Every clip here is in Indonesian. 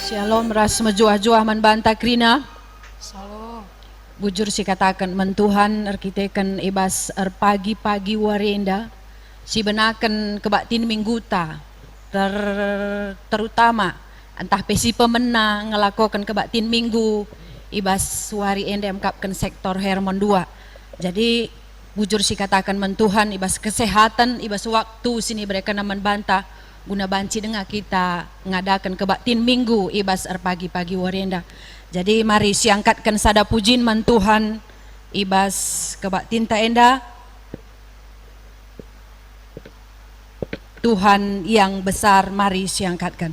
Shalom ras mejuah-juah man banta krina. Shalom. Bujur si katakan mentuhan arkiteken ibas pagi-pagi warenda si benaken kebatin mingguta terutama entah pesi pemena ngelakukan kebatin minggu ibas wari enda mengkapkan sektor Hermon 2. Jadi bujur si katakan mentuhan ibas kesehatan ibas waktu sini mereka naman banta guna banci dengan kita ngadakan kebatin minggu ibas pagi-pagi warenda. Jadi mari siangkatkan sada pujin man Tuhan ibas kebatin ta enda Tuhan yang besar, mari siangkatkan.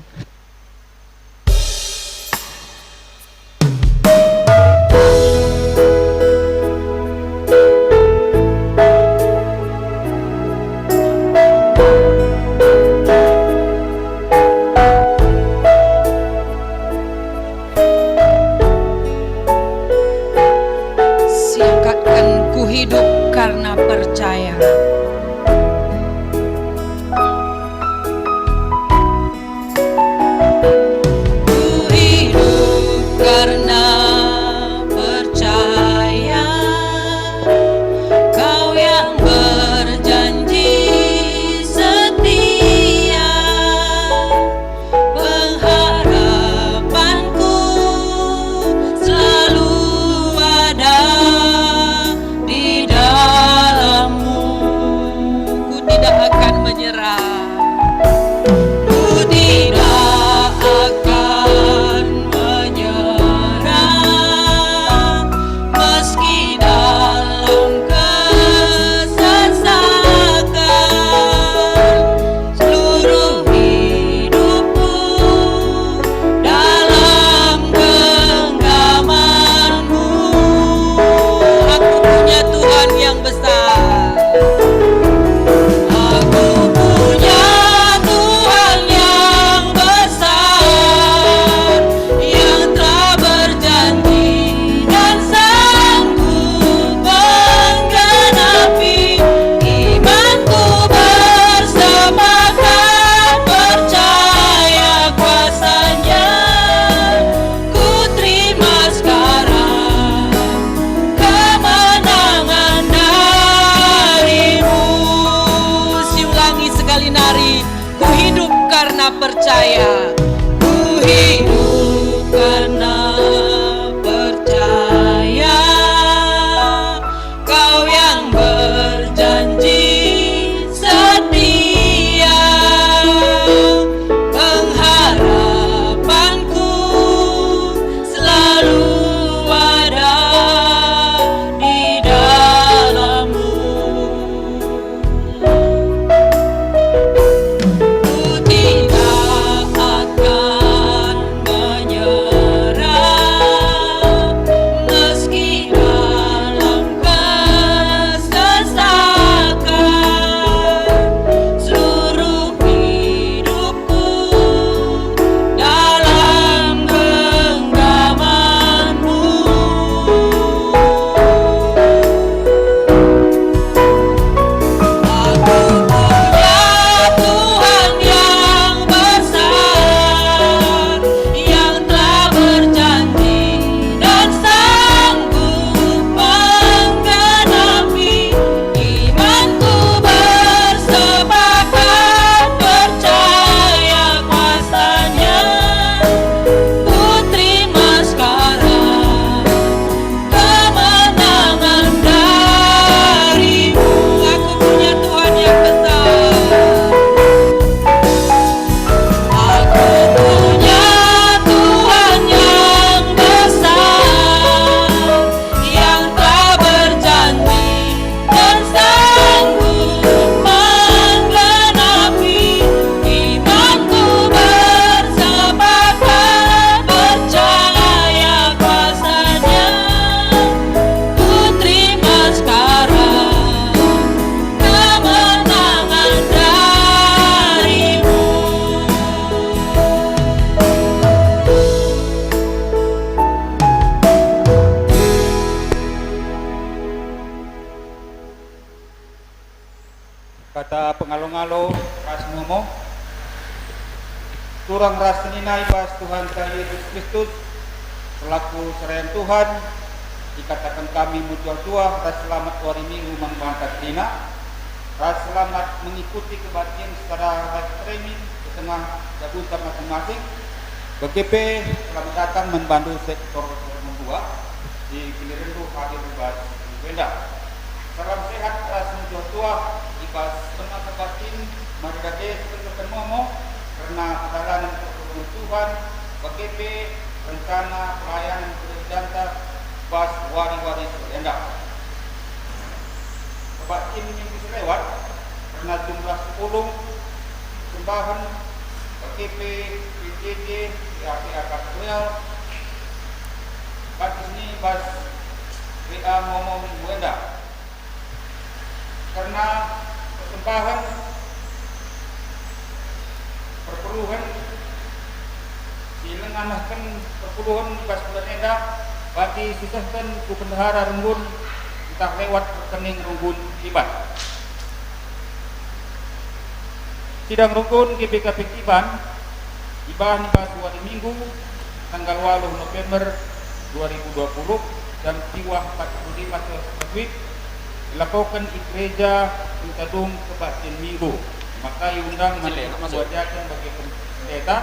Siangkatkan ku hidup karena percaya. Karena percaya Kau yang berjanji setia, pengharapanku selalu ada di dalam-Mu. Ku tidak akan menyerah, ku tidak akan meski dalam kesesakan, seluruh hidupku dalam genggaman-Mu. Aku punya Tuhan yang besar. Aku punya Tuhan yang besar, yang telah berjanji dan sanggup menggenapi. Imanku bersepakat percaya kuasa-Nya. Ku terima sekarang kemenangan dari-Mu. Siulangi sekali nari. Ku hidup karena percaya. Ku hidup karena percaya Kau yang berjanji setia, pengharapanku selalu ada di dalam-Mu. Ku tidak akan menyerah, meski dalam kesesakan, seluruh hidupku dalam genggaman-Mu. Aku punya Tuhan yang besar, yang telah berjanji dan sanggup menggenapi. Imanku bersepakat percaya kuasa-Nya. Ku terima sekarang kemenangan dari-Mu. Aku punya Tuhan yang besar. Aku punya Tuhan yang besar, yang telah berjanji dan sanggup menggenapi. Imanku bersepakat percaya kuasa-Nya. Ku terima sekarang kemenangan dari-Mu. Kata pengalo-ngalo ras momo turang rasenina ibas Tuhan kita Yesus Kristus selaku serayan Tuhan dikatakan kami mutua-tua ras selamat hari minggu mengbantat dina ras selamat mengikuti kebaktian secara ras streaming ke tengah jabutan masing-masing. BGP selamat datang membantu sektor membuat di giliran itu hadir ibas benda. Salam sehat ras mutua-tua ibas tengah kebatin mari dake sebenarnya momo karena perjalanan pertolongan Tuhan BGP rencana pelayanan berjanta pas wari-wari serenda. Kebatin minggu selewat karena jumlah 10 sembahan BGP, PJJ, PAPA Kapel pada sini pas WA momo minggu enda karena persembahan perpuluhan dilenganahkan perpuluhan pas bulan enda bagi sisahkan ku pendahara renggun entah lewat rekening renggun Iban sidang renggun GBKP Iban dibahas hari Minggu tanggal 8 November 2020 dan tiwah 45 Sewit dilakukan di gereja Utadung Kebaktian Minggu. Maka diundang menjajakan bagi pendeta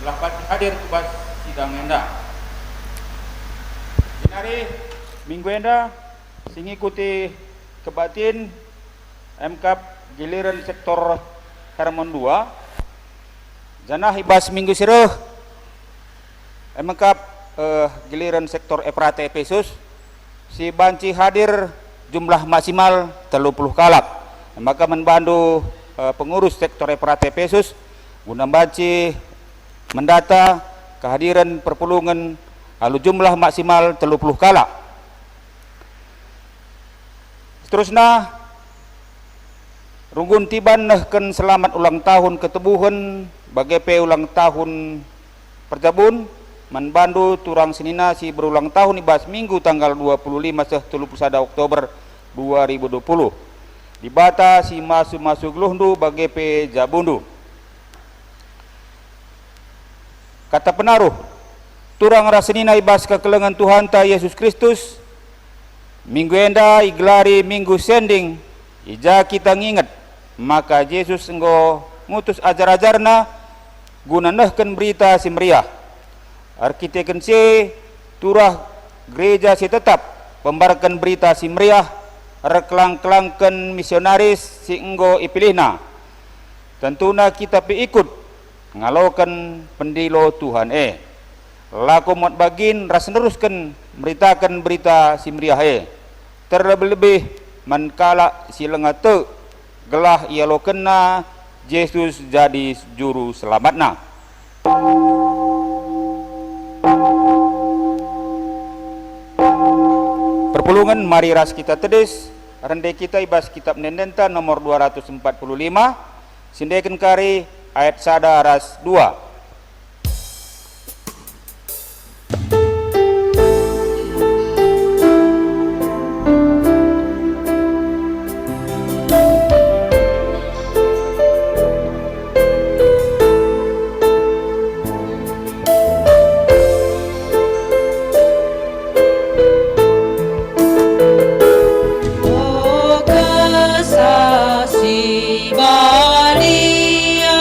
telah hadir ke sidang enda. Hari Minggu enda sing ikuti kebaktian MKAP giliran sektor Hermon 2 janah ibas minggu sireh MKAP giliran sektor Efrate Efesus si banci hadir jumlah maksimal 30 kalap maka membantu pengurus sektor Efrate Efesus guna banci mendata kehadiran perpulungan lalu jumlah maksimal 30 kalap. Seterusnya runggun tiban nehken selamat ulang tahun ketebuhan BGP ulang tahun perjabun manbandu turang senina si berulang tahun ibas minggu tanggal 25 31 Oktober 2020 dibata si masuk luhdu BGP Jabundu. Kata penaruh turang rasenina ibas kekelengan Tuhan ta Yesus Kristus minggu enda iglari minggu sending ija kita nginget maka Yesus enggo ngutus ajar-ajarna guna nehken berita si meriah arkiteken si turah gereja si tetap pembarkan berita si meriah reklang-kelangken misionaris si enggo ipilihna tentuna kita pi ikut ngalaukan pendilo Tuhan laku mot bagin ras neruskan beritakan berita si meriah terlebih-lebih mankala si lengate gelah ia lo kena Yesus jadi juru selamatna. Perpulungan mari ras kita tedes rende kita ibas kitab Nendenta nomor 245 sindeken kari ayat sada ras 2. Balia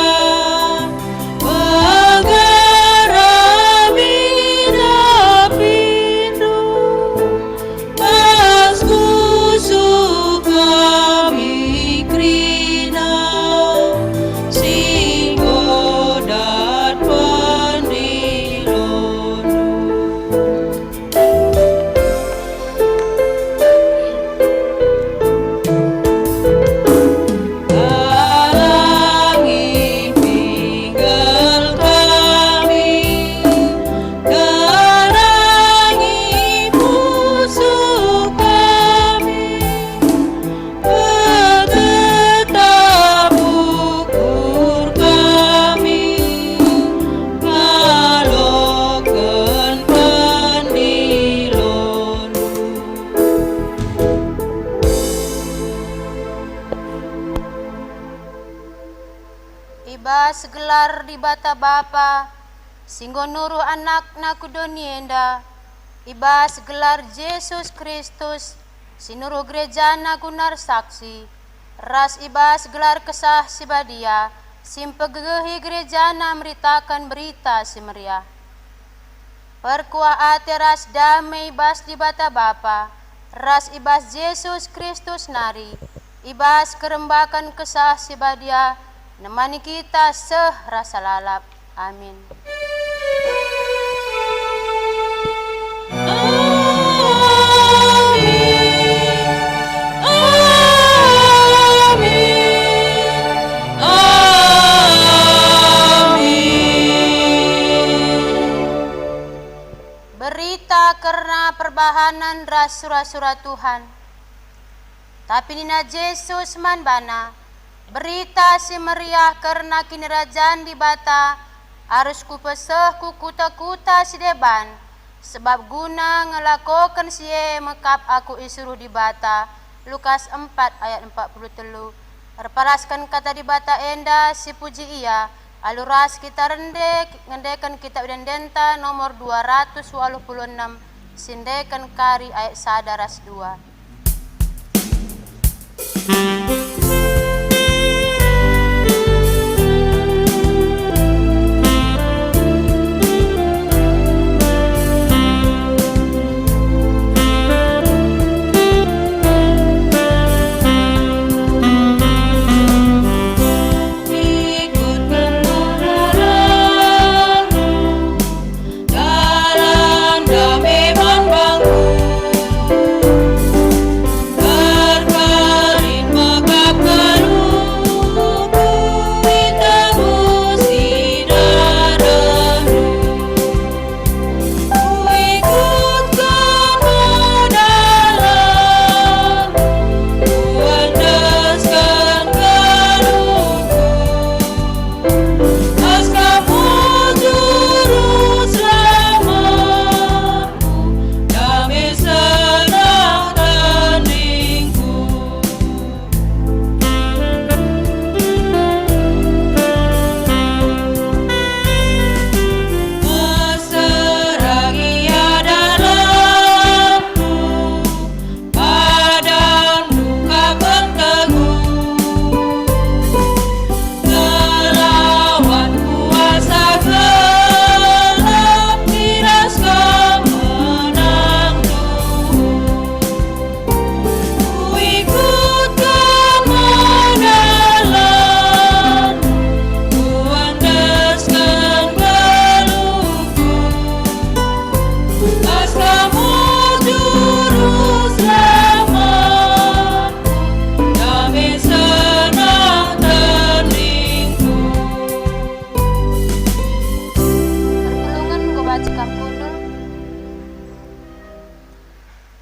ibas gelar di bata Bapa, singgo nuruh anak naku donienda, ibas gelar Yesus Kristus, sinuruh gereja nagunar saksi, ras ibas gelar kesah sibadia, simpegehi gereja na meritakan berita si meriah. Perkuah ate ras damai ibas di bata Bapa, ras ibas Yesus Kristus nari, ibas kerembakan kesah sibadia, nemani kita seh rasa lalap. Amin. Berita karena perbahanan ras surat-surat Tuhan. Tapi nina Yesus man bana, berita si meriah karena kini kerajaan di bata, harus kupeseh ku kuta-kuta si deban, sebab guna ngelakokan siye mekap aku isuruh di bata. Lukas 4 ayat 43. Perparaskan kata di bata enda si puji ia, aluras kita rendek ngendekan kitab dendenta nomor 286, sindekan kari ayat sadaras 2.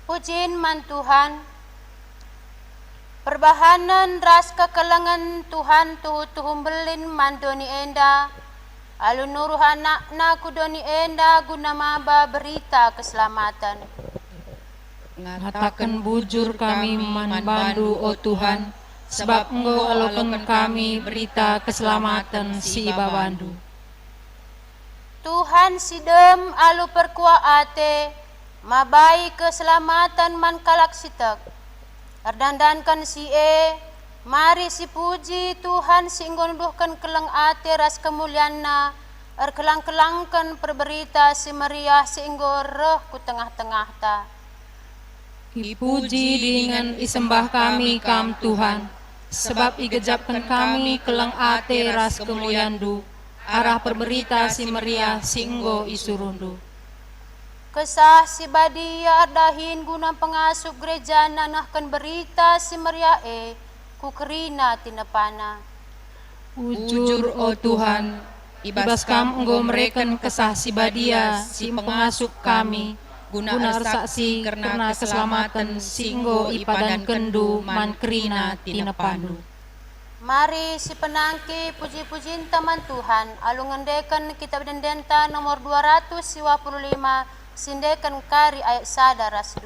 Pujiin man Tuhan, perbahanan ras kekelengan Tuhan tuhu belin mandoni enda, alun nuruh anak kudoni enda guna maba berita keselamatan. Ngatakan bujur kami manbandu o Tuhan, sebab Engkau alokan kami berita keselamatan si babandu. Tuhan sidem alu perkuah ate, mabai keselamatan man kalak sitek. Erdandankan si mari si puji Tuhan singgonduhkan keleng ate ras kemulianna, erkelang-kelangkan perberita si meriah singgo reh ku tengah-tengah ta. Dipuji dengan isembah kami kam Tuhan, sebab igejapkan kami keleng ate ras kemuliandu, arah perberita si meriah singgo isurundu. Kesah si badia dahin guna pengasup gereja nanahkan berita si meriah ku kerina tinepana. Ujur o Tuhan, ibas kam engkau mereken kesah si badia si pengasup kami, guna saksi karena keselamatan singgo ipadan kendu man kerina tinepandu. Mari si penangki puji-pujiin teman Tuhan, alu ngendekan kitab dendenta nomor 255, sindekan kari ayat sadaras 2.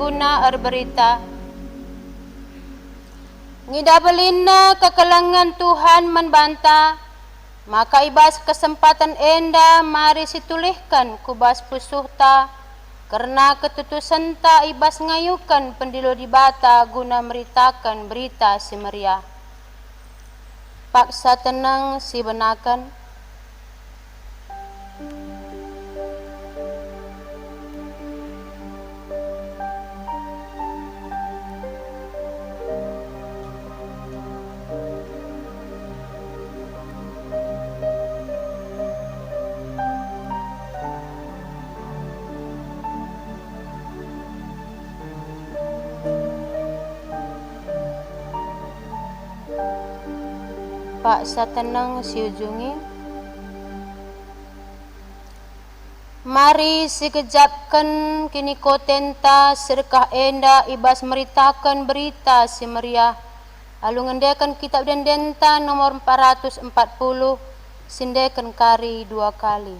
guna berita. Ngida belina kekelengan Tuhan membantah, maka ibas kesempatan enda mari situlihkan kubas pusuh ta, karena ketutusan ta ibas ngayukan pendilo di bata guna meritakan berita si meriah. Paksa tenang si benakan. Paksa tenang si ujungi. Mari sikejapkan kini kotenta serkah enda ibas meritakan berita si meriah. Alu ngendekan kitab dendenta nomor 440, sindekan kari 2 kali.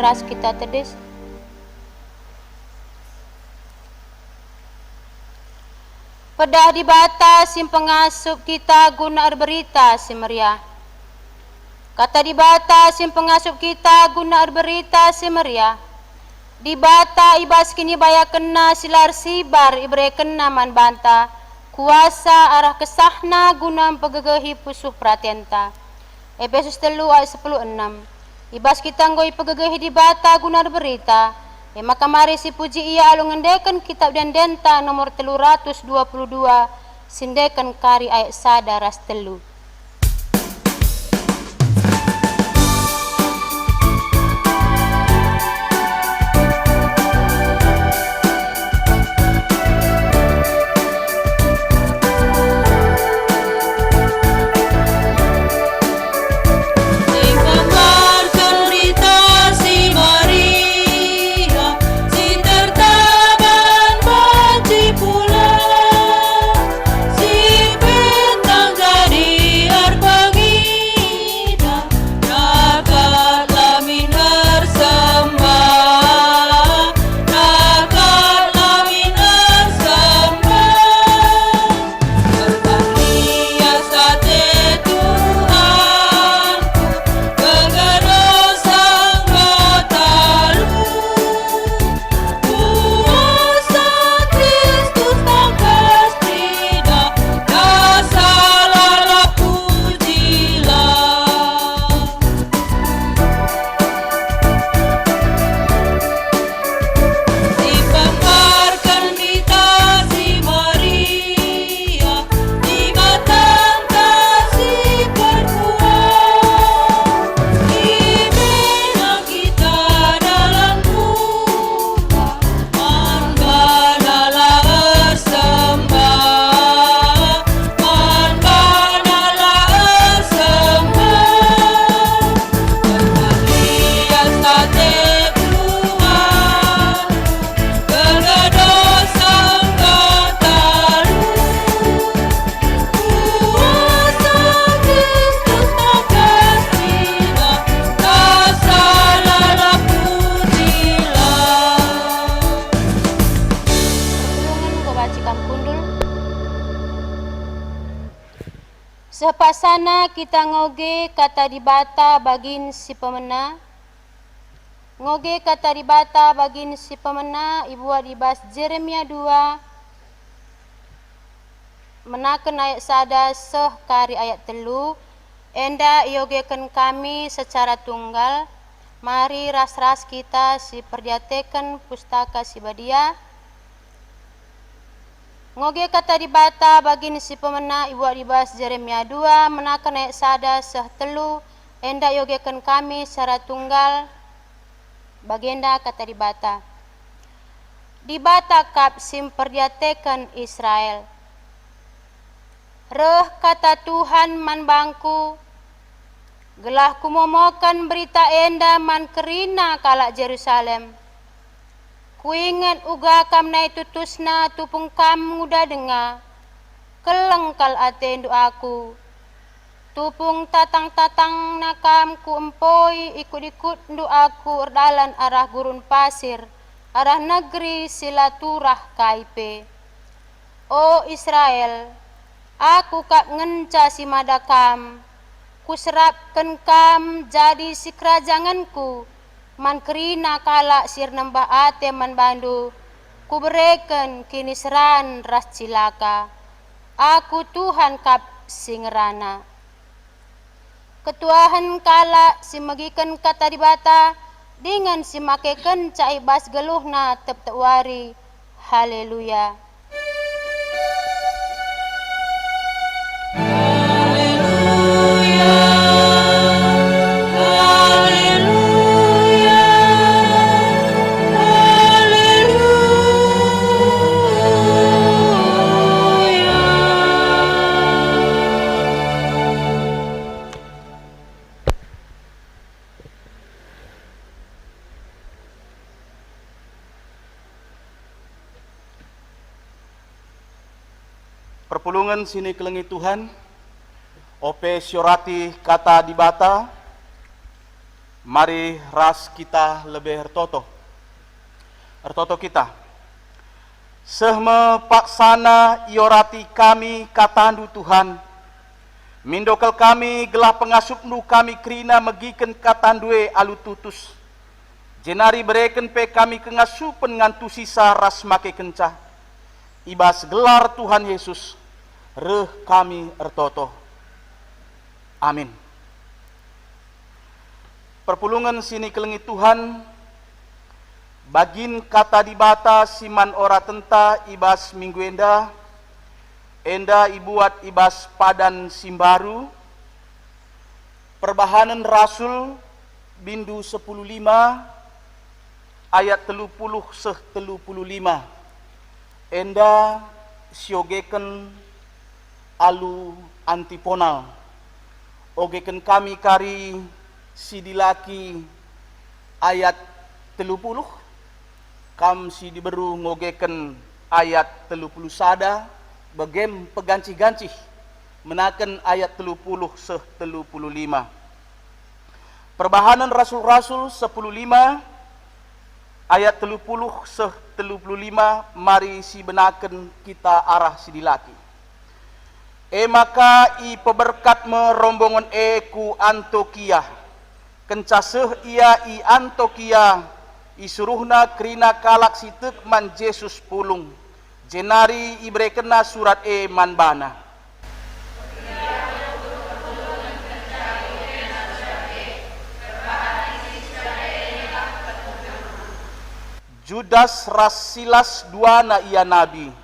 ras kita tedis. Pedah di bata sim pengasup kita guna berita si meriah. Kata di bata sim pengasup kita guna berita si meriah. Di bata ibas kini baya kena silar sibar ibre kena man banta. Kuasa arah kesahna guna pegegehi pusuh pratenta. Efesus 3 ayat 10:6. Ibas kita ngoi pegegehi di bata guna berita. Maka mari si puji ia alu ngendekan kitab dan denta nomor 322 sindekan kari ayat sadaras telu. Si bentang jadi Sepasana kita ngoge kata dibata bagin si pemena. Ngoge kata dibata bagin si pemena ibu adibas Jeremia 2 menaken ayat sada seh kari ayat telu. Enda iogekan kami secara tunggal. Mari ras-ras kita si perdiateken pustaka si badia. Ngoge kata dibata bagin si pemena ibu adibas Jeremia 2 menakan ayat sada seh telu. Enda iogekan kami secara tunggal. Bagenda kata dibata. Dibata kap sim perdiateken Israel. Reh kata Tuhan man bangku. Gelah kumomokan berita enda man kerina kalak Jerusalem. Kuingat uga kam nai tutusna tupung kam muda denga. Kelengkal ate ndu aku. Tupung tatang-tatang nakam ku empoi ikut-ikut ndu aku erdalan arah gurun pasir. Arah negeri silaturah kaipe. O Israel, aku kap ngenca si madakam. Kuserapkan kam jadi si kerajanganku. Man kerina kalak sir nembah ate man bandu. Kuberikan kini seran ras cilaka. Aku Tuhan kap singerana. Ketuahan kalak si magikan kata dibata. Dengan si makeken cai bas geluhna tep wari. Haleluya. Perpulungan sini kelengi Tuhan, ope syorati kata dibata, mari ras kita lebih ertoto kita. Sehme paksana iorati kami katandu Tuhan, mindokel kami gelah pengasupnu kami kerina megiken katandue alu tutus. Jenari bereken pe kami kengasupen ngantu sisa ras make kencah. Ibas gelar Tuhan Yesus, reh kami ertoto. Amin. Perpulungan sini kelengi Tuhan, bagin kata dibata siman ora tenta ibas minggu enda ibuat ibas padan simbaru, perbahanan Rasul bindu 10:5 ayat 30-35. Enda siogeken alu antiponal. Ogeken kami kari sidilaki ayat 30. Kam si diberu ngogeken ayat 30 sada. Begem peganci-ganci menaken ayat 30-35. Perbahanan Rasul-Rasul 10:5 ayat 30-35, mari si benaken kita arah si dilaki. Maka i peberkat merombongan ku Antioquia. Kencaseh ia i Antioquia isuruhna kerina kalak si tekman Yesus pulung. Jenari ibrekena surat manbana. Judas ras Silas duana ia nabi.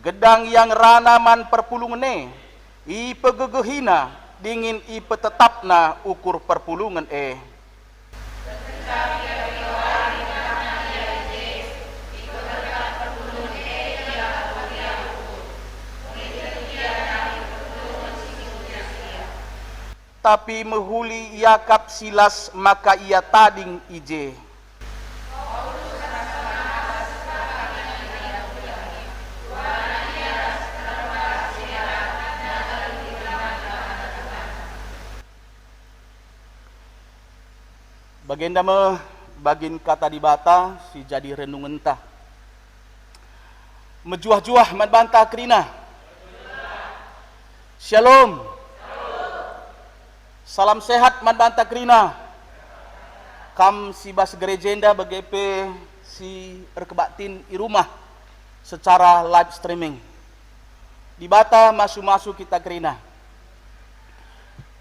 Gedang yang ranaman perpulungan i pegegehina dingin i petetapna ukur perpulungan Tapi mehuli ia kap Silas maka ia tading ije. Bagenda bagin kata dibata si jadi renung entah. Mejuah-juah man banta kerina. Shalom. Salam sehat man banta krina. Kam si bas gerejenda BGP si erkebatin i rumah secara live streaming. Di bata masu-masu kita krina.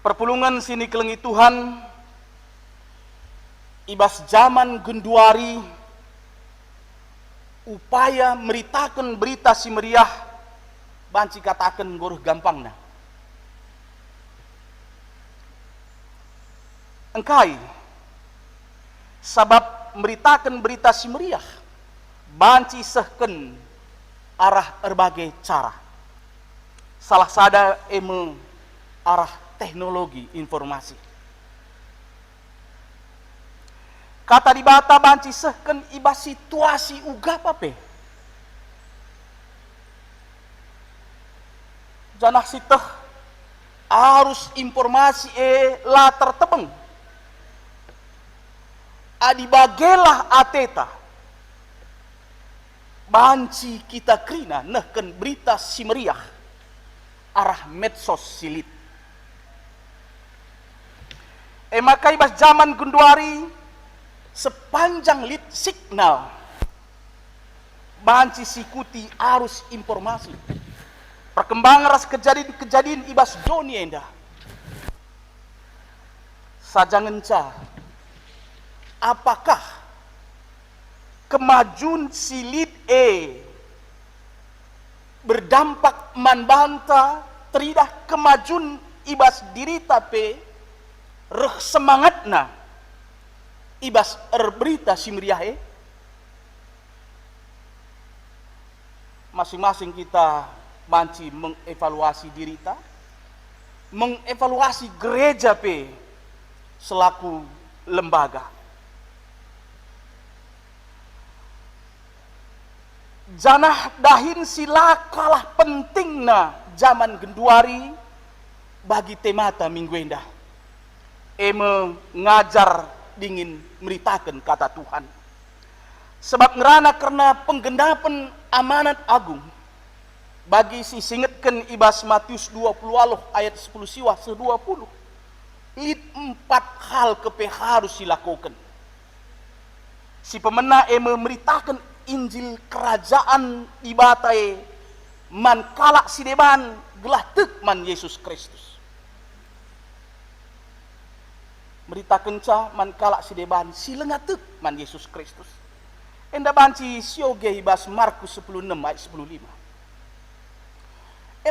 Perpulungan sini kelengi Tuhan ibas zaman genduari upaya meritakan berita si meriah banci katakan goruh gampang nah. Engkai sabab meritakan berita si meriah banci sehken arah berbagai cara. Salah sada arah teknologi informasi. Kata di bata banci sehken iba situasi uga pape. Janah siteh arus informasi la tertebeng. Adi bagelah ateta. Banci kita krina nehken berita si meriah arah medsos silit. Maka ibas zaman genduari sepanjang lit signal banci sikuti arus informasi perkembangan ras kejadian ibas doni enda sajangenca apakah kemajuan silit berdampak manbanta teridah kemajuan ibas diri tapi reh semangatna ibas berita si meriah masing-masing kita banci mengevaluasi diri ta, mengevaluasi gereja selaku lembaga. Janah dahin sila kalah pentingna zaman genduari bagi temata minggu endah. Ngajar dingin meritakan kata Tuhan. Sebab ngerana karena penggendapan amanat agung bagi si singetken ibas Matius 20 ayat 10 siwa 20. Lit 4 hal kepe harus dilakukan. Si pemena meritakan Injil kerajaan ibatai man kalak si deban gelah tek man Yesus Kristus. Berita kenca man kalak si deban si lengatek man Yesus Kristus. Enda banci sioge ibas Markus 16 ayat 15.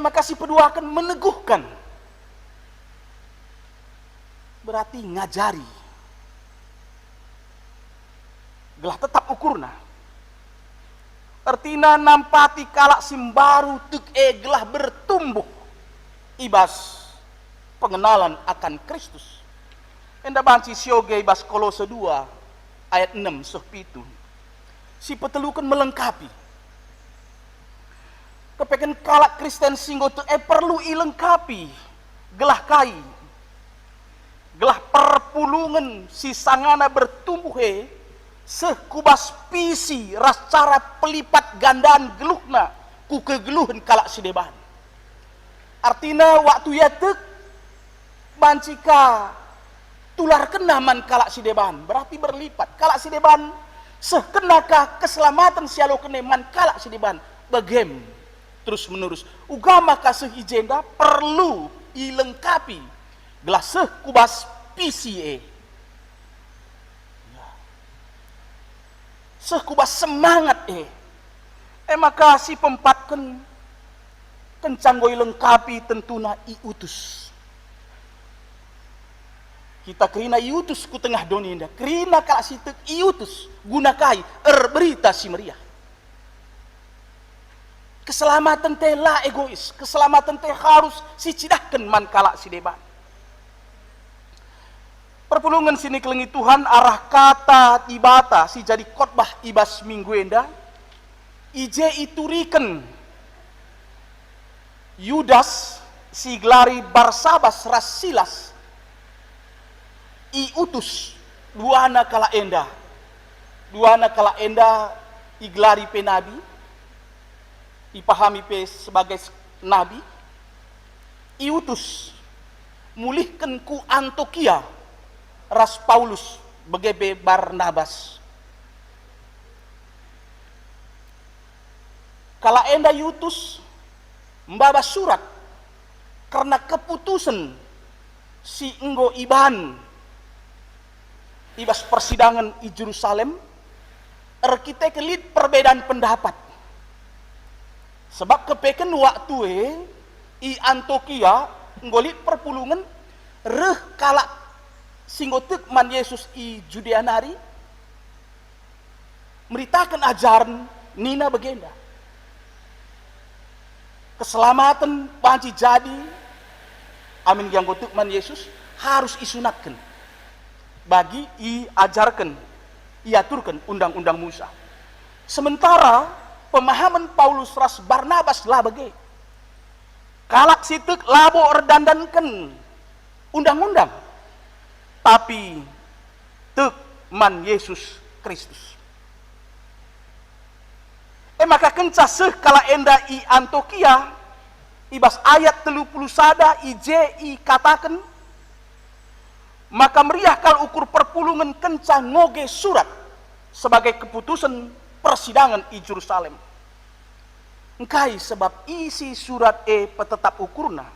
Maka si pedua akan meneguhkan. Berarti ngajari. Gelah tetap ukurna. Artina nampati kalak simbaru tuk gelah bertumbuh. Ibas pengenalan akan Kristus. Enda banci sioge ibas Kolose 2 ayat 6 7. Si petelukan melengkapi. Kepeken kalak Kristen singgo tu perlu ilengkapi. Gelah kai. Gelah perpulungan si sangana bertumbuh sekubas pisi ras cara pelipat gandaan geluhna ku kegeluhan kalak sideban. Artina waktu ya tek bancika tular kena man kalak sideban berarti berlipat. Kalak sideban sekenakah keselamatan sialo keneman kalak sideban begem terus menerus. Ugama kasih ijenda perlu dilengkapi gelah sekubas PCA. Sekubas semangat maka si pempatkan kencanggoi lengkapi tentuna iutus. Kita kerina iutus ku tengah doninda. Kerina kalak sitek iutus gunakai berita si meriah. Keselamatan teh la egois. Keselamatan teh harus si cidahkan man kalak si deban. Perpulungan sini kelengi Tuhan arah kata tibata si jadi khotbah ibas minggu enda. Ije ituriken Yudas si gelari Barsabas ras Silas iutus duana kala enda. Duana kala enda igelari pe nabi. Dipahami pe sebagai nabi. Iutus mulihkan ku Antioquia ras Paulus begebe Barnabas. Kala enda yutus mbaba surat karena keputusan si enggo iban ibas persidangan i Jerusalem, kita kelit perbedaan pendapat. Sebab kepeken waktu i Antioquia ngolit perpulungan reh kalak singgotek man Yesus i Judea nari meritakan ajaran nina begenda. Keselamatan panci jadi amin yang gotuk man Yesus harus isunatkan bagi iajarkan iaturkan undang-undang Musa. Sementara pemahaman Paulus ras Barnabas lah bagi kalak sitek labo erdandankan undang-undang tapi tek man Yesus Kristus. Maka kencah seh kala enda i Antioquia ibas ayat 30 sada i katakan maka meriah kal ukur perpulungan kencah ngoge surat sebagai keputusan persidangan i Jerusalem. Engkai sebab isi surat petetap ukurna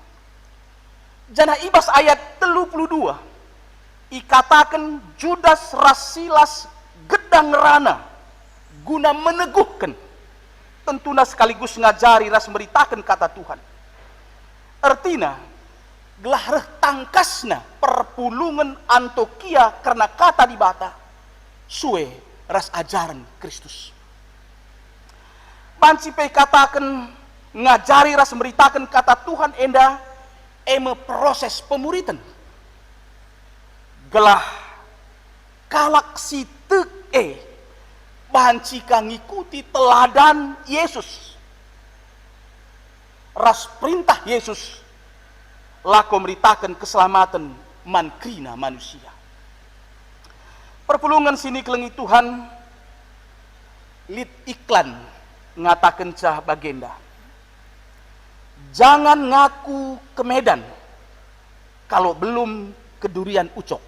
jana ibas ayat 32 ikatakan Judas Rasilas gedang rana guna meneguhkan tentuna sekaligus ngajari ras meritakan kata Tuhan. Artina gelah reh tangkasna perpulungan Antioquia karena kata dibata suwe ras ajaran Kristus. Banci pe katakan ngajari ras meritakan kata Tuhan enda proses pemuritan. Gelah kalak sitek banci kang ngikuti teladan Yesus. Ras perintah Yesus lako meritakan keselamatan mankrina manusia. Perpulungan sini kelengi Tuhan lit iklan ngatakan cah bagenda. Jangan ngaku ke Medan kalau belum ke durian ucok.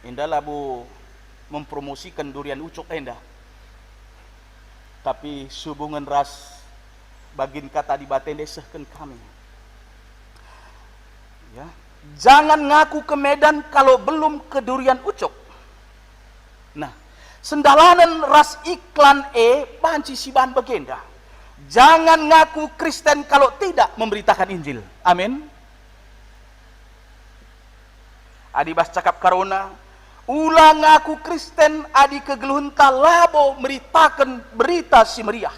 Indah lah bu mempromosikan durian ucok endah. Tapi hubungan ras bagin kata di batende sehken kami. Ya, jangan ngaku ke Medan kalau belum ke durian ucok. Nah, sendalanan ras iklan banci siban bagenda. Jangan ngaku Kristen kalau tidak memberitakan Injil. Amin. Adibas cakap karona ulang aku Kristen adi kegeluhenta labo meritakan berita si meriah.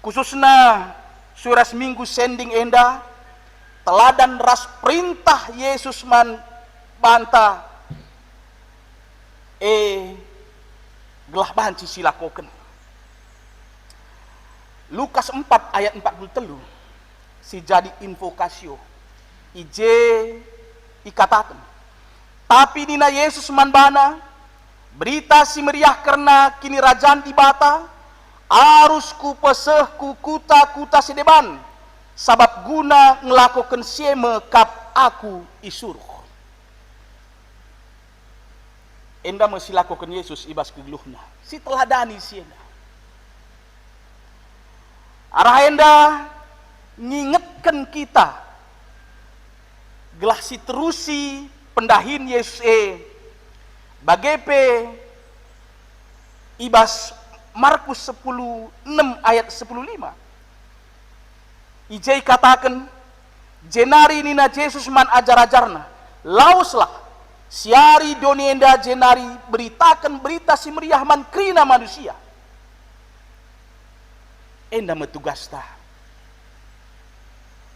Khususnya suras minggu sending enda teladan ras perintah Yesus man banta gelah banci silakoken. Lukas 4 ayat 43 si jadi invokasio ije ikatakan tapi nina Yesus manbana berita si meriah karena kini rajaan dibata arus ku peseh ku kuta sedeban sabab guna ngelakukan sieme kap aku isuruh. Enda mesti lakukan Yesus ibas kegeluhna si teladani sienda. Arah enda ngingetkan kita gelah si terusi pendahin Yesus bagepe ibas Markus 10:6 ayat 10:5 ijai katakan jenari nina Yesus man ajar-ajarna lauslah siari donienda jenari beritakan berita si meriah man krina manusia enda metugasta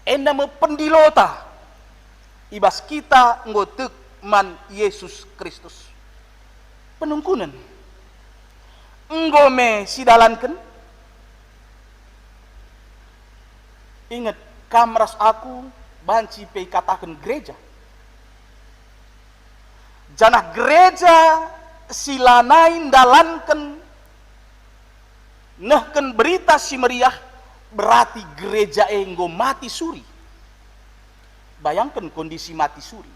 enda mependilota ibas kita ngotek man Yesus Kristus. Penungkunan enggome sidalankan. Ingat kamras aku banci pe katakan gereja. Janah gereja silanain dalankan nehken berita si meriah berarti gereja enggo mati suri. Bayangkan kondisi mati suri.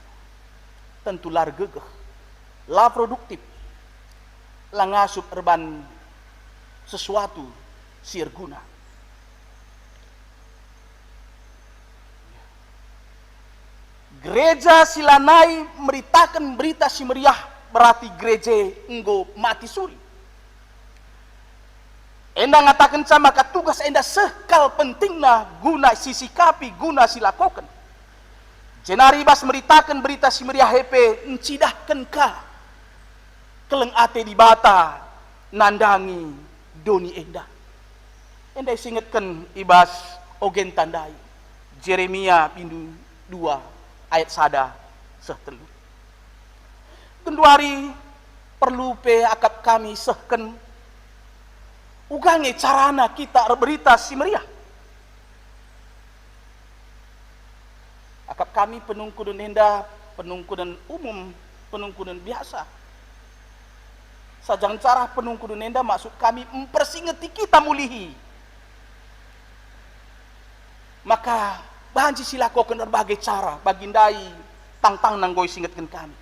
Tentu lar gegeh, la produktif, la ngasup erban sesuatu sir guna. Gereja silanai meritakan berita si meriah, berarti gereja enggo mati suri. Enda ngatakan sama ka tugas enda sekal pentingna guna sisikapi, guna silakokan. Jenari bas meritakan berita si meriah hepe encidahkan ka keleng ate di bata nandangi doni enda. Enda singetkan ibas ogen tandai Jeremia pindu 2 ayat sada sehtelu. Kenduari perlu pe akap kami sehken ugange carana kita berita si meriah. Akap kami penungkudan enda, penungkudan umum, penungkudan biasa. Sajang cara penungkudan enda maksud kami mempersingeti kita mulihi. Maka banji silakokan berbagai cara bagindai tang nanggoi singetkan kami.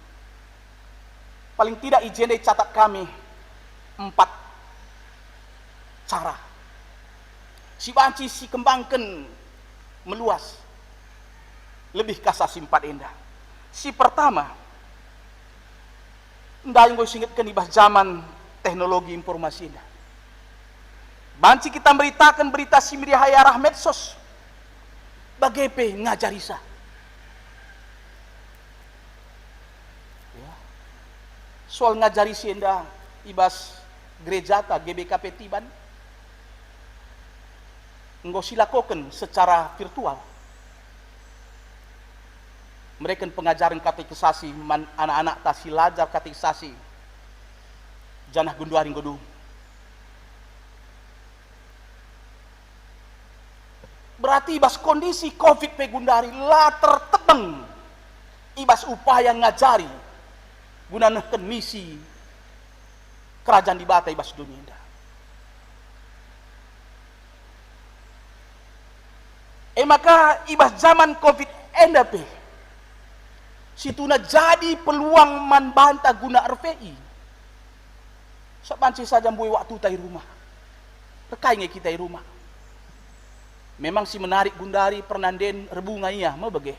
Paling tidak izin catat kami 4 cara. Si banci si kembangkan meluas. Lebih kasar simpat indah. Si pertama, nda yang gue singetkan di zaman teknologi informasi indah. Banci kita beritakan berita si meriah arah medsos. Bagepe ngajarisa. Ya. Soal ngajarisi indah ibas gereja ta GBKP Tiban. Enggo silakokan secara virtual. Mereka pengajaran katekisasi anak-anak ta silajar katekisasi janah gunduaring godu. Berarti ibas kondisi COVID pe gundari la tertebeng ibas upaya ngajari guna nehken misi kerajaan di bata ibas dunia indah. Maka ibas zaman COVID enda pe situna jadi peluang man banta guna RVI. Sabanci saja mbui waktu tai rumah. Rekai kita di rumah. Memang si menarik gundari pernanden rebunga iya mebege.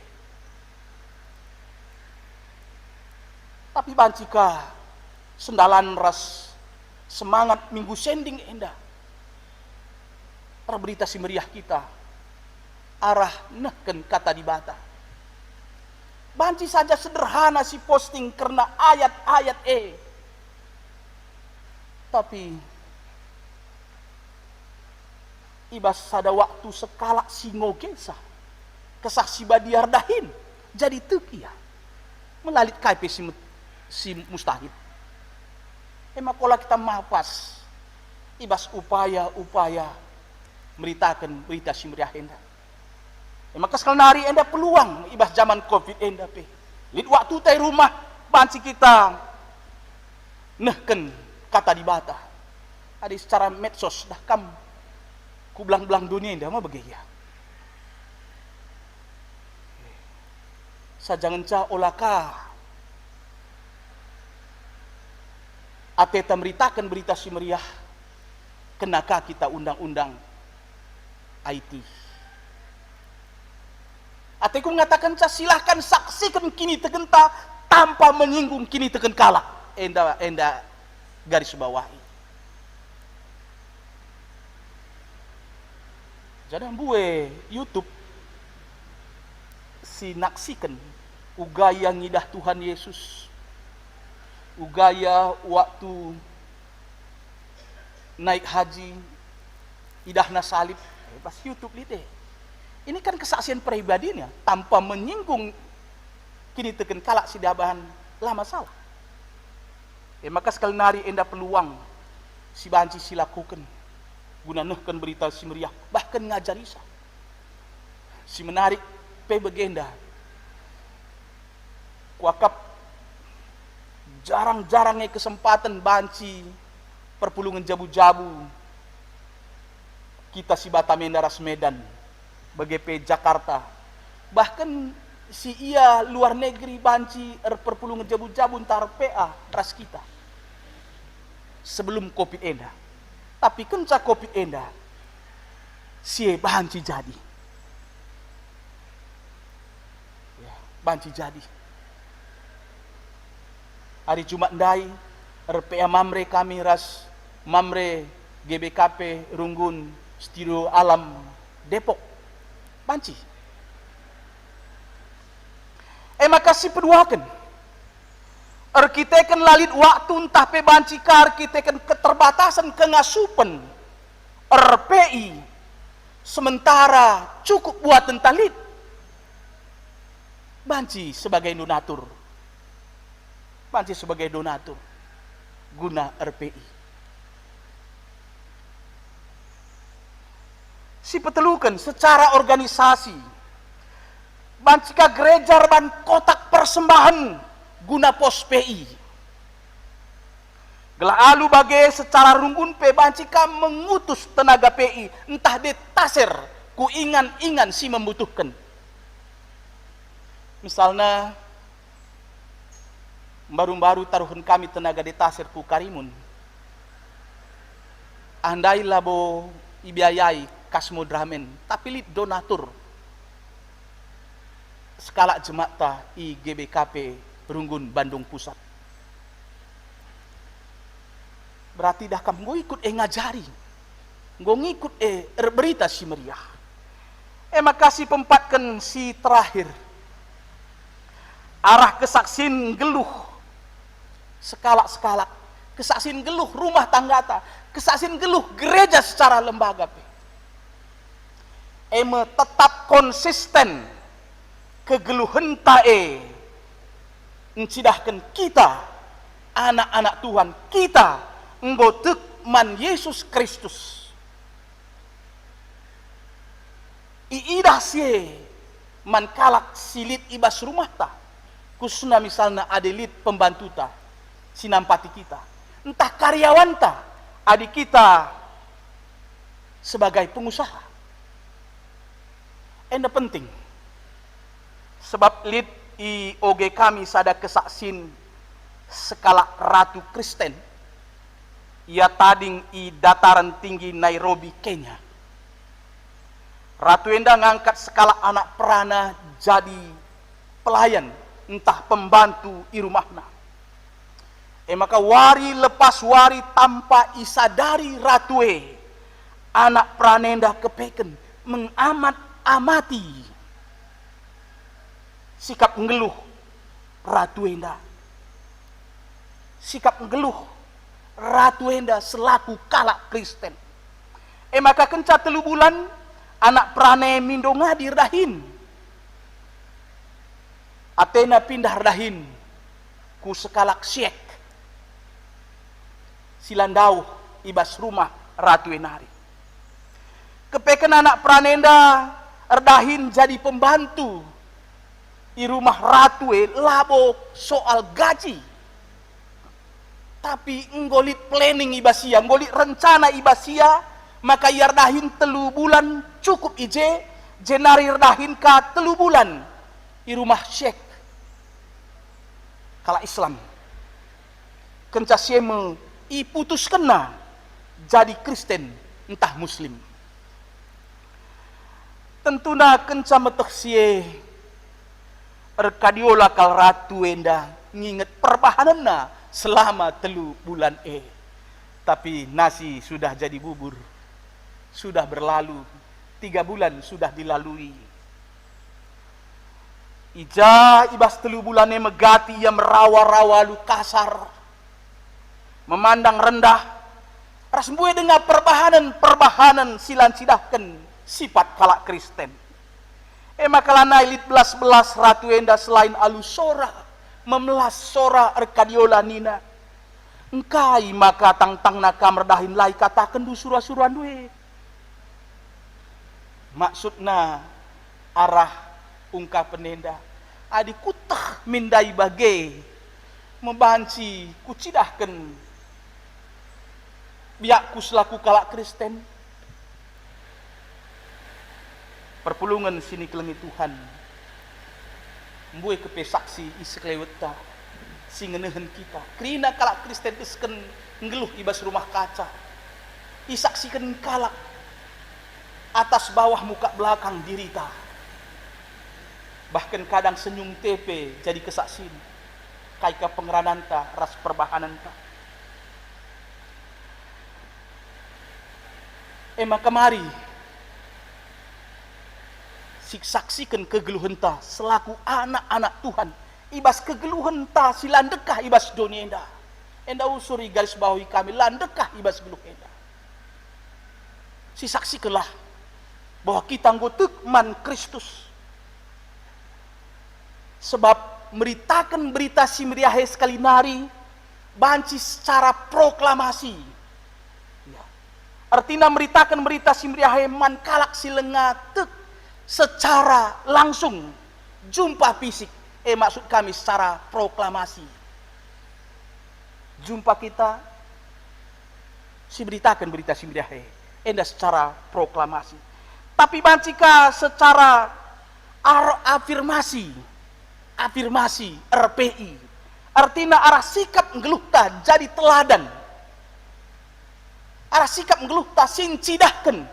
Tapi bancika sendalan ras semangat minggu sending enda. Berita si meriah kita arah nehken kata di bata. Banci saja sederhana si posting karena ayat-ayat tapi ibas sada waktu sekala singo gesa kesah si badiar dahin jadi tekia melalit kaipe si mustahil. Pola kita mapas ibas upaya meritakan berita si meriah enda. Maka sekali nari enda peluang ibas zaman COVID enda pe. Lid waktu tai rumah banci kita nehken kata di bata. Ada secara medsos dah kam ku belang-belang dunia enda mah begaya. Sajangan ca olaka ateta meritakan berita si meriah kenaka kita undang-undang IT. Ateku mengatakan silahkan saksikan kini tegenta tanpa menyinggung kini tegen kala. Enda garis bawahi. Jadi ambue YouTube si naksikan ugaya ngidah Tuhan Yesus. Ugaya waktu naik haji idahna salib. Pas YouTube lite. Ini kan kesaksian pribadinya tanpa menyinggung kini teken kalak si dabahan lah masalah. Maka sekali nari enda peluang si banci silakukan guna nehken berita si meriah bahkan ngajarisa. Si menarik pe begenda kuakap jarang-jarangnya kesempatan banci perpulungan jabu-jabu kita si Batamenda ras Medan BGP Jakarta bahkan si ia luar negeri banci perpulungan jabun-jabun tar PA ras kita sebelum Covid enda. Tapi kenca Covid enda si banci jadi. Ya, banci jadi. Hari Jumat ndai RPA Mamre kami ras Mamre GBKP Runggun Studio Alam Depok banci. Makasih peduakan. Kita kan lalit waktu entah pe banci kar kita kan keterbatasan kengasupan RPI sementara cukup buat entalit banci sebagai donatur. Banci sebagai donatur guna RPI. Si petelukan secara organisasi bancika gereja ban kotak persembahan guna pos PI. Gelah alu bagai secara runggun pe bancika mengutus tenaga PI entah de taser ku ingan-ingan si membutuhkan. Misalnya baru-baru taruhan kami tenaga de taser ku Karimun. Andai labo ibiayai kasmo dramen tapi lit donatur skala jemata i GBKP Runggun Bandung Pusat. Berarti dah kamu ngikut ngajari, ngikut berita si meriah. Makasih pempatkan si terakhir. Arah kesaksin geluh skala kesaksin geluh rumah tanggata, kesaksin geluh gereja secara lembaga. Tetap konsisten kegeluhan tae encidahkan kita anak-anak Tuhan kita nggotek man Yesus Kristus iidah sie man kalak silit ibas rumah ta khususnya misalnya adelit pembantu ta sinampati kita entah karyawan ta adik kita sebagai pengusaha penting. Sebab lid i OG kami sada kesaksin skala ratu Kristen. Ia tading i dataran tinggi Nairobi, Kenya. Ratu Enda ngangkat skala anak perana jadi pelayan, entah pembantu i rumahna. Maka wari lepas wari tanpa isadari Ratu anak pranenda kepeken mengamat-amati sikap ngeluh Ratu Enda. Sikap ngeluh Ratu Enda selaku kalak Kristen. Maka kenca 3 bulan anak prane mindo ngadir dahin. Atena pindah dahin ku sekalak syek. Silandau ibas rumah Ratu Enari. Kepeken anak pranenda erdahin jadi pembantu di rumah Ratu labo soal gaji. Tapi nggolit planning ibasia, nggolit rencana ibasia, maka yardahin 3 bulan cukup ije, jenari yardahin ka 3 bulan di rumah syekh kala Islam. Kenca sieme iputus kena jadi Kristen entah Muslim. Tentuna kenca meteh sie Erkadiola kal Ratu Enda nginget perbahananna selama 3 bulan tapi nasi sudah jadi bubur, sudah berlalu 3 bulan sudah dilalui. Ija ibas 3 bulannya megati ia merawa-rawa lu kasar, memandang rendah, rasmbue dengan perbahanan silan sidahkan sifat kalak Kristen. Makalana ilit belas Ratu Enda selain alus sora memelas sora Erkadiola nina engkai maka tang naka merdahin lai katakan du surah-surah duwe maksudna arah ungkapan Enda adi kutah mindai bagai membanci kucidahkan biakku selaku kalak Kristen. Perpulungan sini kelengi Tuhan mbue kepe saksi isekleweta singenehen kita krina kalak Kristen isken ngeluh ibas rumah kaca isaksikan kalak atas bawah muka belakang dirita bahkan kadang senyum tepe jadi kesaksin kaika pengerananta ras perbahananta emang kemari saksikan kegeluhan ta selaku anak-anak Tuhan ibas kegeluhan ta si landekah ibas dunia enda usuri garis bawahi kami landekah ibas geluh enda si saksikanlah bahwa kita nggotek man Kristus sebab meritakan berita si meriahe sekali nari banci secara proklamasi ya. Artinya meritakan berita si meriahe man kalak si lengatek secara langsung jumpa fisik maksud kami secara proklamasi jumpa kita si beritakan berita si meriahe enda secara proklamasi tapi bancika secara afirmasi RPI artinya arah sikap ngeluhta jadi teladan arah sikap ngeluhta sincidahkan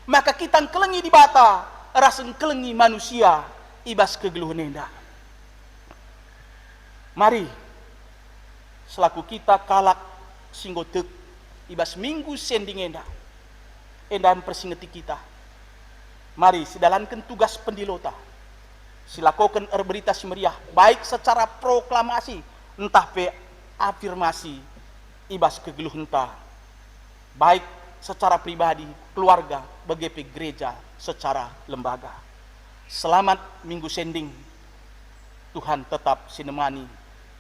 maka kita kelengi di bata rasen kelengi manusia ibas kegeluhan enda mari selaku kita kalak singgotek ibas minggu sending enda persingeti kita mari sidalankan tugas pendilota silakokan berita si meriah baik secara proklamasi entah pe afirmasi ibas kegeluhan ta baik secara pribadi keluarga bagi gereja secara lembaga selamat minggu sending Tuhan tetap sinemani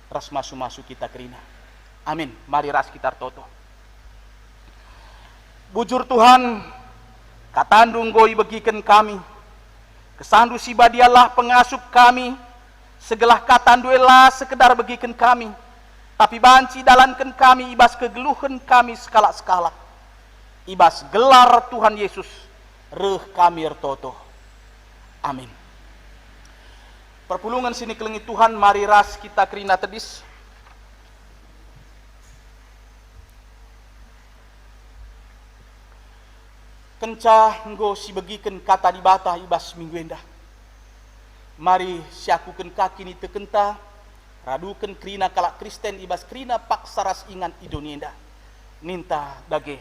ras masu kita kerina amin mari ras kita toto bujur Tuhan katandung goi bagikan kami kesandu si badialah pengasup kami segelah katanduelah sekedar bagikan kami tapi banci dalankan kami ibas kegeluhan kami skala-skala ibas gelar Tuhan Yesus reh kami ertoto amin perpulungan sini kelengi Tuhan mari ras kita kerina tedis kencah nggo si begiken kata di bata ibas minggu endah mari siakuken kaki ni tekenta raduken krina kalak Kristen ibas krina paksa ras ingan idonienda ninta dage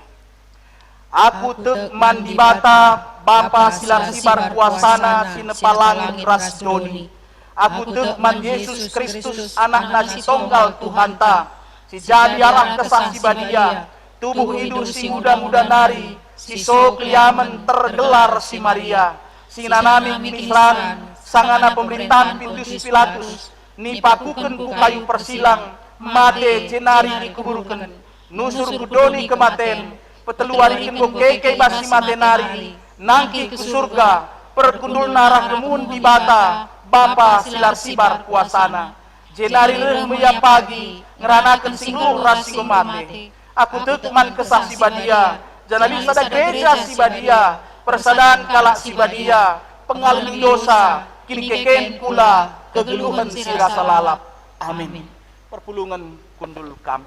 aku tek mandi bata Bapa silar sibar kuasana sinepalang ras doni aku tek man Yesus Kristus anak nasi tonggal Tuhan ta si jadi Allah kesah si badia tubuh hidup si muda-muda nari si sok liamen tergelar si Maria si nanami misran sangana pemerintahan Pontius Pilatus ni pakuken ku kayu persilang mate jenari kuburuken nusur kudoni kematen peteluari kenggo keke basi matenari nangki ke surga perkundul narah kemun di bata Bapa silar sibar kuasana jenari reh pagi ngeranakan singguh rasinggo mate aku tekman kesah si badia jana bisa ada gereja si badia persadaan kalak si badia pengalami dosa kini keken pula kegeluhan si rasa lalap amin perpulungan kundul kami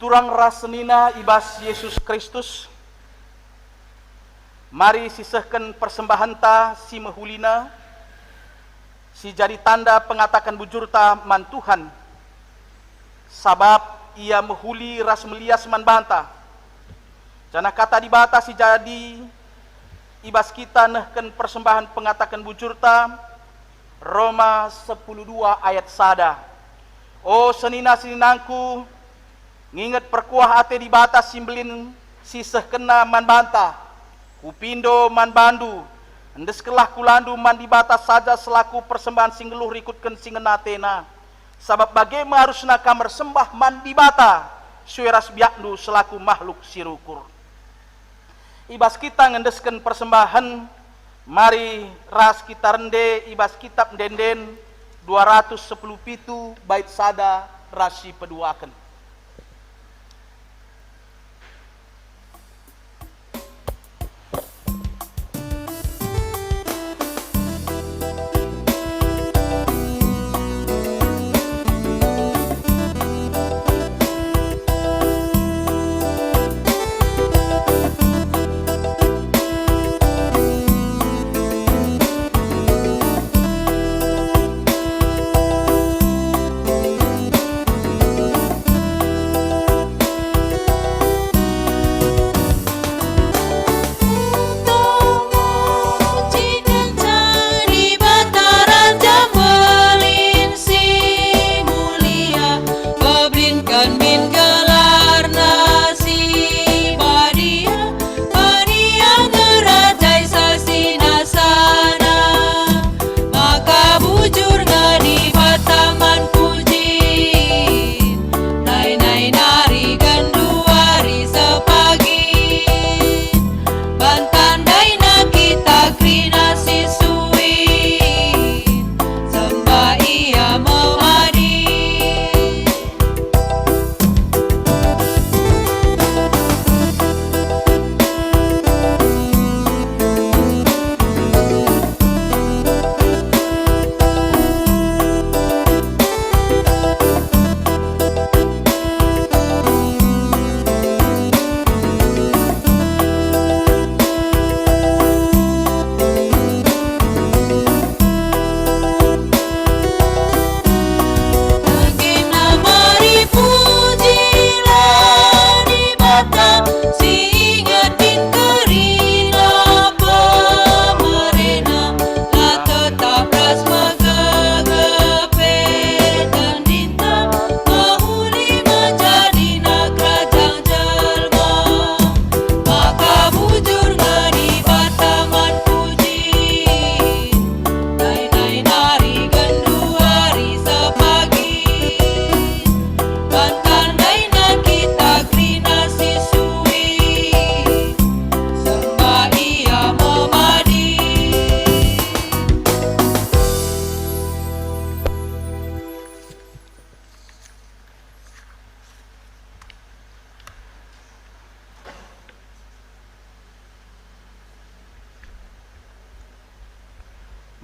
turang rasenina ibas Yesus Kristus mari sisehkan persembahan ta si mehulina si jadi tanda pengatakan bujurta man Tuhan sabab ia mehuli ras melias man banta jana kata di bata si jadi ibas kita nehken persembahan pengatakan bujurta Roma 10:2 ayat sada oh senina seninangku nginget perkuah ate di batas simbelin siseh kena man banta kupindo man bandu endes kelah kulandu man di batas saja selaku persembahan singgeluh rikutkan singenatena sabab bagaimana harusna kamar sembah man di bata sueras biakdu selaku makhluk sirukur ibas kita ngendeskan persembahan mari ras kita rende ibas kitab denden 210 pitu bait sada rasi peduaken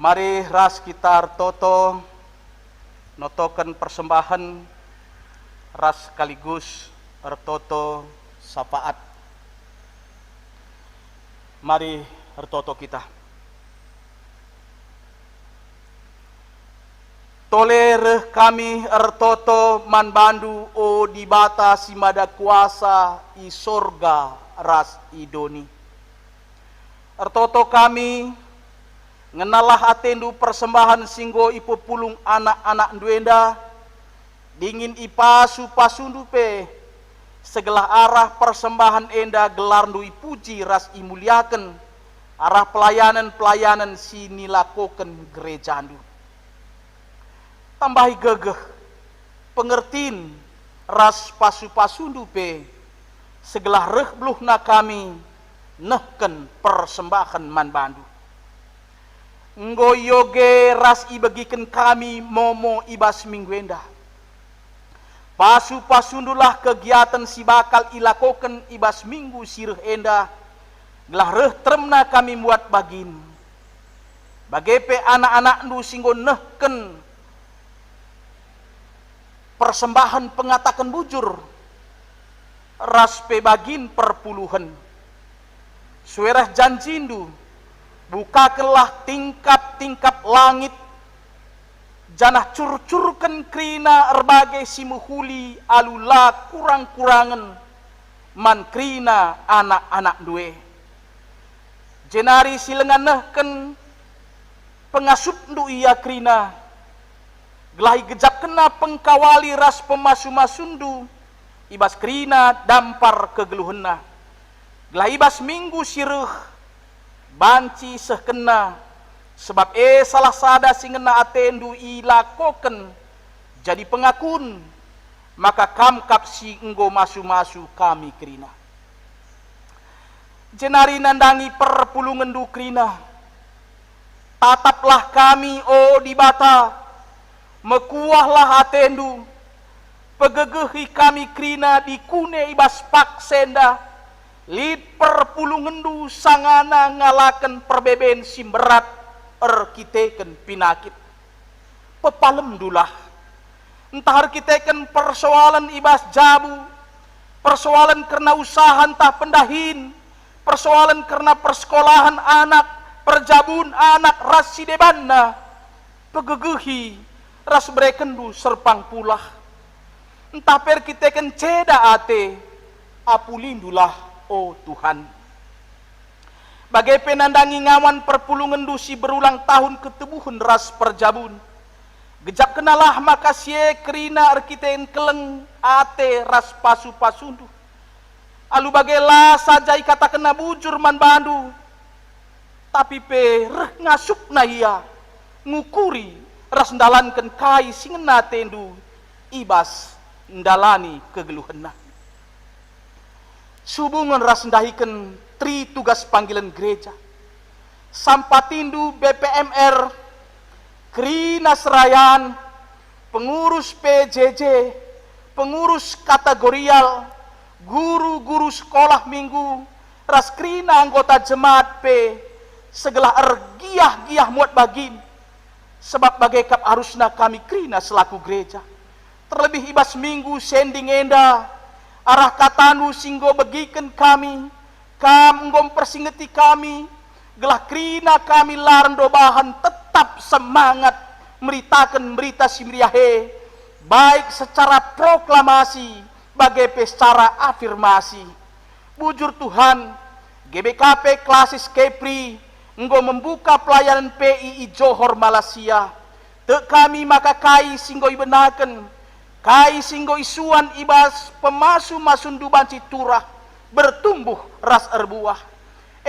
Mari ras kita toto notokan persembahan ras sekaligus ertoto sapaat. Mari ertoto kita. Toler kami ertoto manbandu o dibata simada kuasa i sorga ras idoni. Ertoto kami ngenalah atendu persembahan singgo ipo pulung anak-anak duenda dingin ipasu pasundu pe segala arah persembahan enda gelar ndui puji ras imuliaken arah pelayanan-pelayanan sini lakoken gereja andu. Tambahi gegeh pengertiin ras pasu-pasundu pe segala reh bluhna kami nehken persembahan man bandu. Nggo yoge ras ibagikan kami momo ibas mingguenda. Pasu-pasundulah kegiatan si bakal ilakoken ibas minggu sireh enda. Gelah reh tremna kami muat bagin. Bagepe anak-anak nu singgo nehken persembahan pengatakan bujur. Ras pe bagin perpuluhan. Suerah janjindu. Bukakanlah tingkap-tingkap langit, janah curcurkan krina erbagai simuhuli alula kurang-kurangan man krina anak-anak due. Jenari silenganehken pengasup du iya krina, gelahi gejap kena pengkawali ras pemasu-masundu, ibas krina dampar kegeluhenna, gelahi ibas minggu sireh, banci sehkena sebab salah sada singena atendu ilakoken jadi pengakun maka kamkap si enggo masu-masu kami krina. Jenari nandangi perpulungan du krina. Tataplah kami o dibata mekuahlah atendu pegegehi kami krina di kune ibas pak senda lid perpulungendu sangana ngalaken perbeben simberat erkiteken pinakit. Pepalem dulah. Entah erkiteken persoalan ibas jabu, persoalan karena usaha entah pendahin, persoalan karena persekolahan anak, perjabun anak ras sidebanna, pegegehi ras berekendu serpang pulah. Entah perkiteken ceda ate, apulindulah oh Tuhan. Bagai penandangi ngawan perpulungan dusi berulang tahun ketebuhun ras perjabun. Gejap kenalah maka sie kerina erkiten keleng ate ras pasu-pasundu. Alu bagailah saja kata kena bujur man bandu. Tapi pe reh ngasuk na iya ngukuri ras ndalanken kai singena tendu ibas ndalani kegeluhenna. Subungan ras ndahiken tri tugas panggilan gereja. Sampatindu BPMR, Krina Serayan, pengurus PJJ, pengurus kategorial, guru-guru sekolah minggu, ras krina anggota jemaat P, segala ergiah-giah muat bagin. Sebab bagai kap harusna kami krina selaku gereja. Terlebih ibas minggu sending enda, arah katanu singgo begiken kami, enggom persingeti kami, gelah krina kami larendo bahan tetap semangat meritakan berita simriahe, baik secara proklamasi, bagai secara afirmasi. Bujur Tuhan, GBKP Klasis Kepri, enggo membuka pelayanan PII Johor Malaysia. Te kami maka kai singgo ibenaken, kai singgo isuan ibas pemasu masundu banci turah bertumbuh ras erbuah.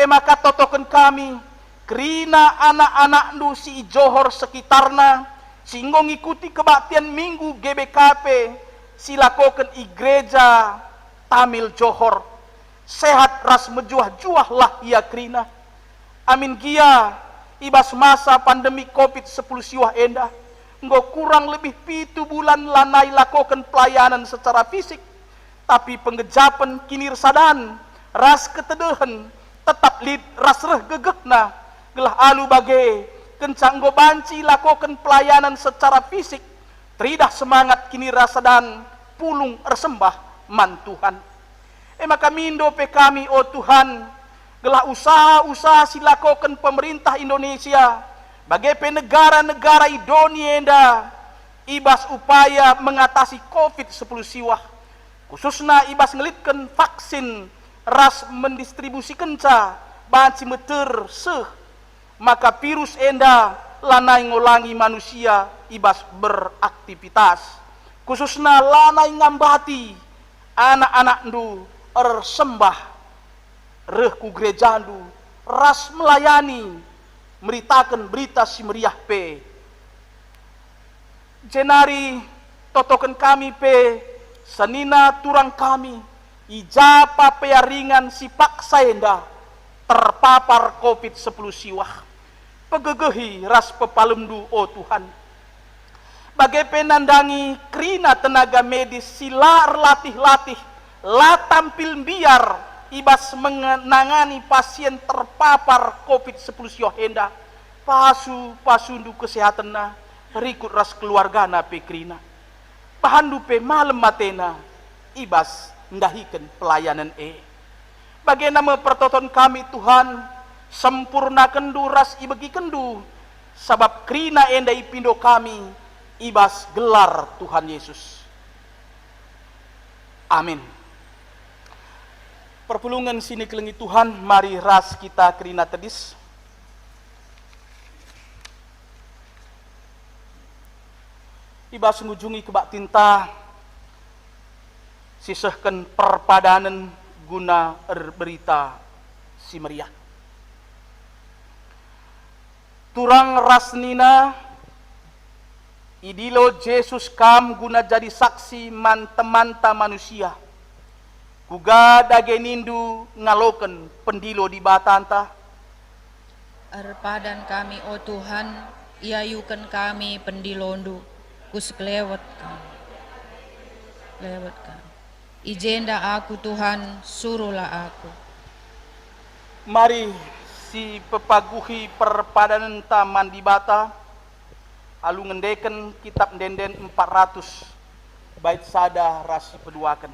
Maka totoken kami krina anak-anak nu si Johor sekitarna singgo ngikuti kebaktian minggu GBKP silakoken i gereja Tamil Johor sehat ras mejuah-juah lah ia krina. Amin gia ibas masa pandemi COVID-10 siwah endah. Enggo kurang lebih 7 bulan lanai lakokan pelayanan secara fisik, tapi penggejapan kinir sadan ras ketedehan tetap lid ras reh gegekna gelah alu bagai kencang go banci lakukan pelayanan secara fisik, teridah semangat kini rasa dan pulung ersembah man Tuhan. Maka mindo pe kami oh Tuhan, gelah usaha-usaha silakokan pemerintah Indonesia, bagai pe negara-negara idonia enda, ibas upaya mengatasi COVID-10 siwah, khususnya ibas ngelitkan vaksin ras mendistribusikan ca banci meter seh, maka virus enda lanai ngolangi manusia ibas beraktivitas, khususnya lanai ngambati anak-anak ndu ersembah reh ku gereja ndu ras melayani meritakan berita si meriah pe jenari totokan kami pe senina turang kami ijapa peyaringan si paksa enda terpapar COVID-10 siwah, pegegehi ras pepalemdu oh Tuhan, bagai penandangi krina tenaga medis sila latih-latih la tampil biar ibas menangani pasien terpapar COVID-10 siwah enda, pasundu kesehatan na rikut ras keluarga na pe krina, pahandu pe malam matena ibas ndahikan pelayanan bagai nama pertoton kami Tuhan, sempurna kendu ras ibagi kendu, sabab krina enda ipindo kami ibas gelar Tuhan Yesus. Amin. Perpulungan sini kelengi Tuhan, mari ras kita krina tedis. Ibas ngujungi kebak tinta, sisahkan perpadanan guna berita si meriah. Turang rasnina idilo Yesus kam guna jadi saksi man temanta manusia. Kuga dage nindu ngaloken pendilo di batanta. Arpadan kami oh Tuhan, iayukan kami pendilondu, kus kelewat kami. Ijenda aku Tuhan, suruhlah aku. Mari si pepaguhi perpadanan taman di bata, alu ngendeken kitab denden 400 bait sada rasi peduakan.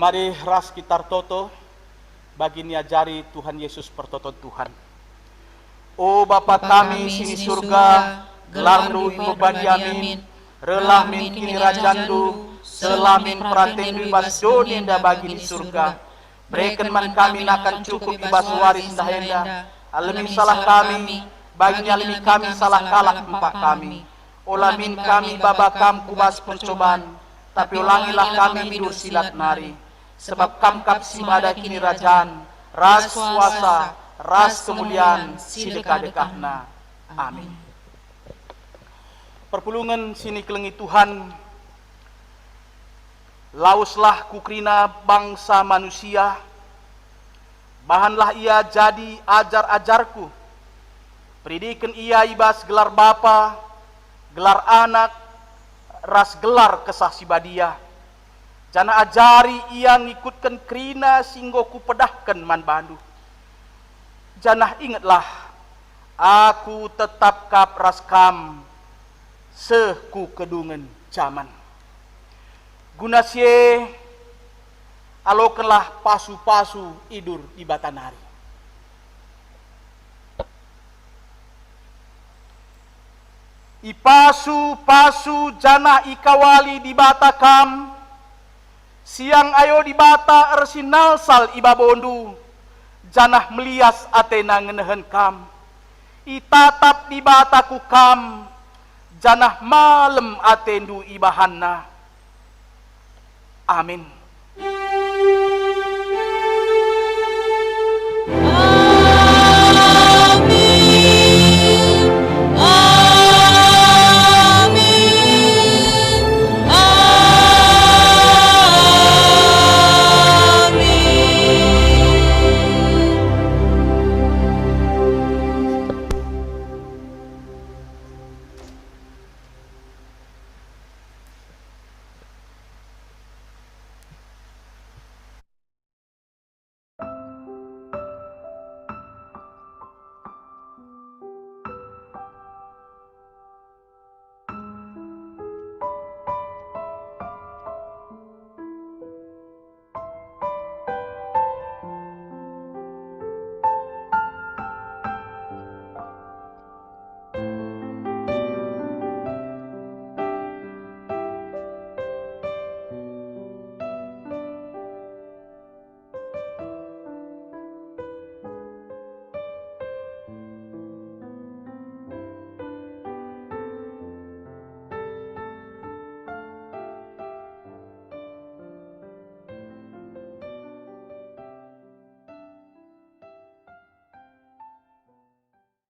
Mengade ras kitar toto bagi niajari Tuhan Yesus pertoton Tuhan. O Bapa kami sini surga, gelar nu ibu yamin, relah min kini rajandu, selamin praten ibas donenda bagi di surga. Berikan man kami nakan cukup ibas waris dahenda, alamin salah kami, bagi alimi kami salah kalak empak kami. Olamin kami babakam kubas pencobaan, tapi ulangilah kami hidup silat nari. Sebab kamkap simada kini rajaan, ras kuasa, ras kemuliaan, sidekah-dekahna. Amin. Perpulungan sini kelengi Tuhan, lauslah kukrina bangsa manusia, bahanlah ia jadi ajar-ajarku, pendidikan ia ibas gelar bapa, gelar anak, ras gelar kesah sibadia. Jana ajari ia ngikutkan krina singgo ku pedahkan man bandu. Janah ingatlah, aku tetap kap raskam seku kedungan zaman. Guna sie alokanlah pasu-pasu idur di batanari. Ipasu-pasu jana ikawali di batakam, siang ayo di bata ersinal sal ibabondu, janah melias atena ngenehen kam. Itatap di bataku kam, janah malem atendu ibahanna. Amin.